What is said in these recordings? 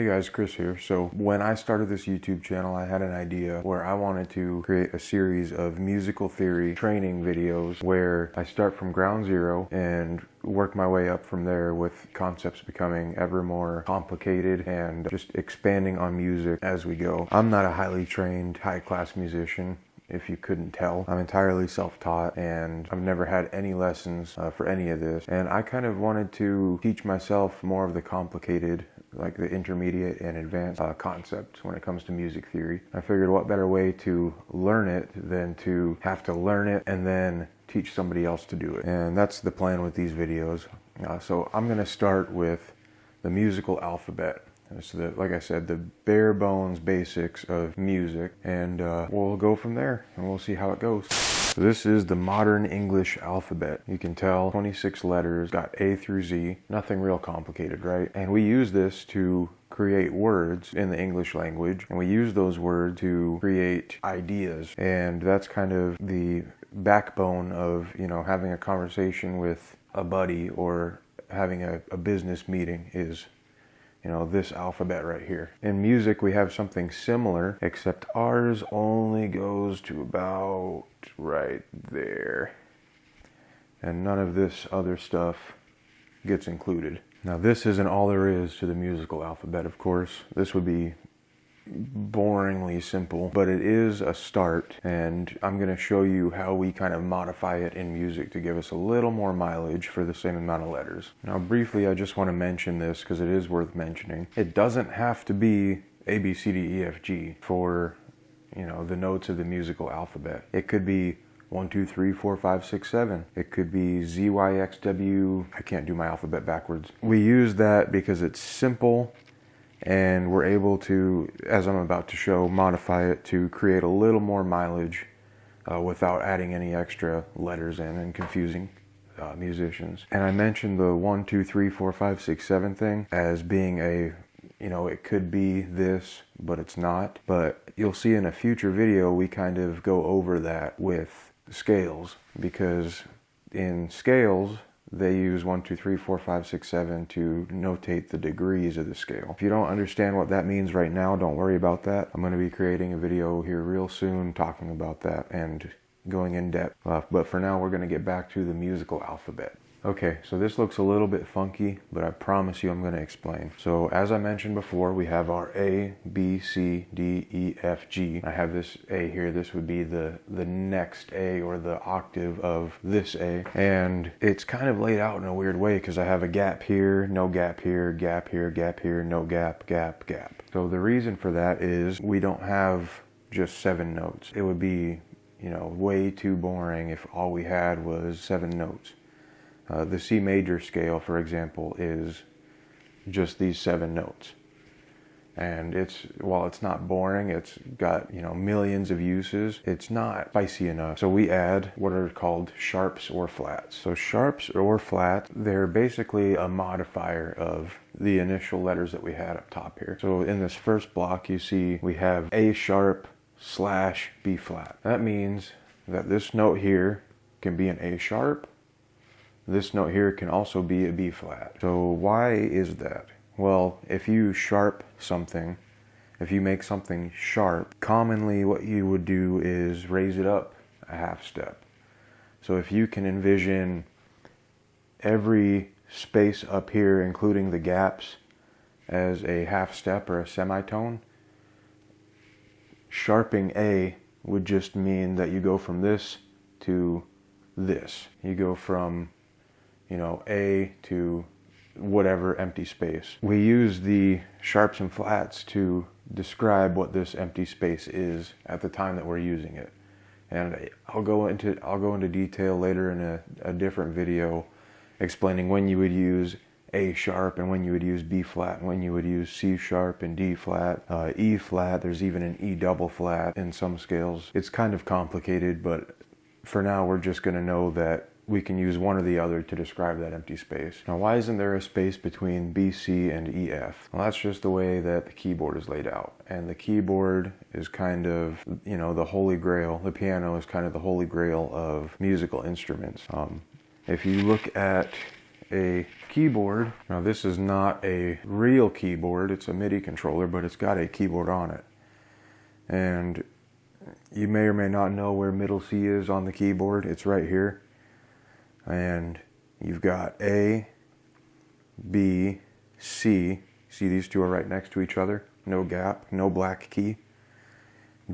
Hey guys, Chris here. So when I started this YouTube channel, I had an idea where I wanted to create a series of musical theory training videos where I start from ground zero and work my way up from there, with concepts becoming ever more complicated and just expanding on music as we go. I'm not a highly trained, high-class musician, if you couldn't tell. I'm entirely self-taught and I've never had any lessons for any of this. And I kind of wanted to teach myself more of the complicated, like the intermediate and advanced concepts when it comes to music theory. I figured what better way to learn it than to have to learn it and then teach somebody else to do it. And that's the plan with these videos. So I'm gonna start with the musical alphabet. So like I said, the bare bones basics of music, and we'll go from there and we'll see how it goes. So this is the modern English alphabet. You can tell 26 letters, got A through Z, nothing real complicated, right? And we use this to create words in the English language, and we use those words to create ideas. And that's kind of the backbone of, you know, having a conversation with a buddy or having a business meeting is, you know, this alphabet right here. In music, we have something similar, except ours only goes to about right there. And none of this other stuff gets included. Now, this isn't all there is to the musical alphabet, of course. This would be boringly simple, but it is a start, and I'm going to show you how we kind of modify it in music to give us a little more mileage for the same amount of letters. Now briefly, I just want to mention this because it is worth mentioning. It doesn't have to be A, B, C, D, E, F, G for, you know, the notes of the musical alphabet. It could be 1, 2, 3, 4, 5, 6, 7. It could be Z, Y, X, W. I can't do my alphabet backwards. We use that because it's simple, and we're able to, as I'm about to show, modify it to create a little more mileage without adding any extra letters in and confusing musicians. And I mentioned the 1, 2, 3, 4, 5, 6, 7 thing as being a, you know, it could be this, but it's not. But you'll see in a future video, we kind of go over that with scales, because in scales, they use 1, 2, 3, 4, 5, 6, 7 to notate the degrees of the scale. If you don't understand what that means right now, don't worry about that. I'm going to be creating a video here real soon talking about that and going in depth. But for now, we're going to get back to the musical alphabet. Okay, so this looks a little bit funky, but I promise you I'm going to explain. So as I mentioned before, we have our A, B, C, D, E, F, G. I have this A here. This would be the next A, or the octave of this A. And it's kind of laid out in a weird way because I have a gap here, no gap here, gap here, gap here, no gap, gap, gap. So the reason for that is we don't have just 7 notes. It would be, you know, way too boring if all we had was 7 notes. The C major scale, for example, is just these 7 notes. And while it's not boring, it's got, you know, millions of uses, it's not spicy enough. So we add what are called sharps or flats. So sharps or flat, they're basically a modifier of the initial letters that we had up top here. So in this first block, you see we have A sharp / B flat. That means that this note here can be an A sharp. This note here can also be a B flat. So why is that? Well, if you sharp something, if you make something sharp, commonly what you would do is raise it up a half step. So if you can envision every space up here, including the gaps, as a half step or a semitone, sharping A would just mean that you go from this to this. You go from, you know, A to whatever empty space. We use the sharps and flats to describe what this empty space is at the time that we're using it. And I'll go into detail later in a different video explaining when you would use A sharp and when you would use B flat and when you would use C sharp and D flat, E flat. There's even an E double flat in some scales. It's kind of complicated, but for now we're just going to know that we can use one or the other to describe that empty space. Now, why isn't there a space between B, C, and E, F? Well, that's just the way that the keyboard is laid out. And the keyboard is kind of, you know, the holy grail. The piano is kind of the holy grail of musical instruments. If you look at a keyboard. Now this is not a real keyboard, it's a MIDI controller, but it's got a keyboard on it. And you may or may not know where middle C is on the keyboard. It's right here. And you've got A, B, C. See, these two are right next to each other. No gap, no black key.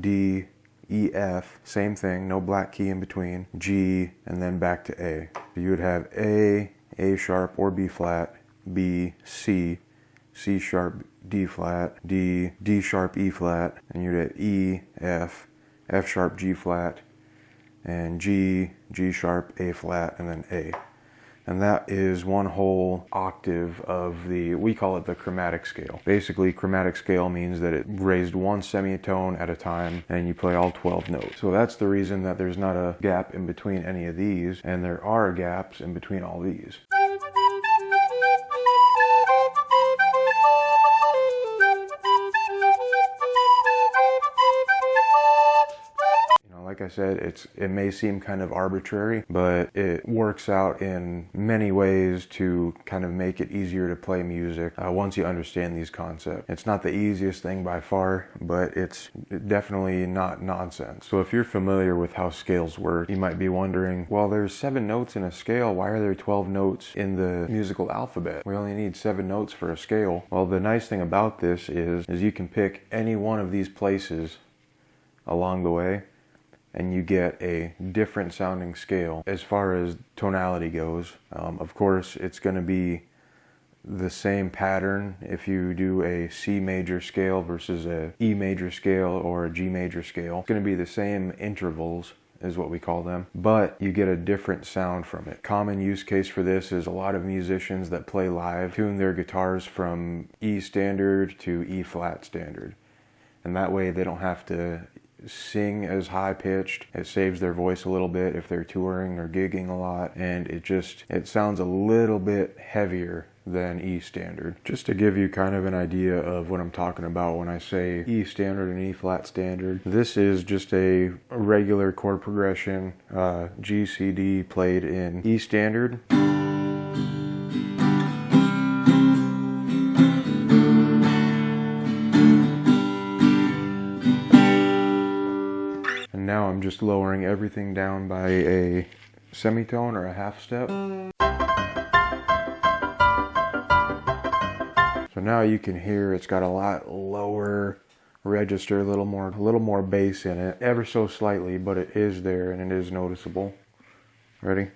D, E, F, same thing, no black key in between. G, and then back to A. So you would have A sharp or B flat, B, C, C sharp, D flat, D, D sharp, E flat, and you'd have E, F, F sharp, G flat, and G, G sharp, A flat, and then A. And that is one whole octave of we call it the chromatic scale. Basically, chromatic scale means that it raised one semitone at a time and you play all 12 notes. So that's the reason that there's not a gap in between any of these, and there are gaps in between all these. Like I said, it may seem kind of arbitrary, but it works out in many ways to kind of make it easier to play music once you understand these concepts. It's not the easiest thing by far, but it's definitely not nonsense. So if you're familiar with how scales work, you might be wondering, well, there's 7 notes in a scale. Why are there 12 notes in the musical alphabet? We only need 7 notes for a scale. Well, the nice thing about this is you can pick any one of these places along the way, and you get a different sounding scale as far as tonality goes. Of course, it's going to be the same pattern if you do a C major scale versus a E major scale or a G major scale. It's going to be the same intervals is what we call them, but you get a different sound from it. Common use case for this is a lot of musicians that play live tune their guitars from E standard to E flat standard, and that way they don't have to sing as high pitched. It saves their voice a little bit if they're touring or gigging a lot, and it sounds a little bit heavier than E standard. Just to give you kind of an idea of what I'm talking about when I say E standard and E flat standard, this is just a regular chord progression, G, C, D played in E standard. Now I'm just lowering everything down by a semitone or a half step. So now you can hear it's got a lot lower register, a little more bass in it, ever so slightly, but it is there and it is noticeable. Ready?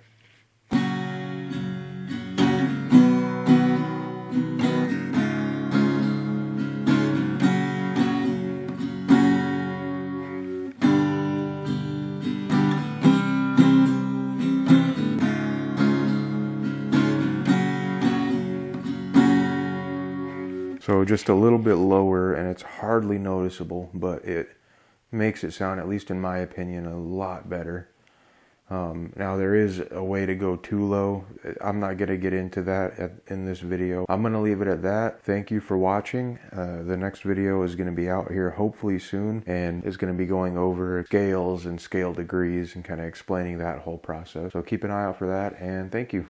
So just a little bit lower, and it's hardly noticeable, but it makes it sound, at least in my opinion, a lot better. Now there is a way to go too low. I'm not going to get into that in this video. I'm going to leave it at that. Thank you for watching. The next video is going to be out here hopefully soon, and is going to be going over scales and scale degrees and kind of explaining that whole process. So keep an eye out for that, and thank you.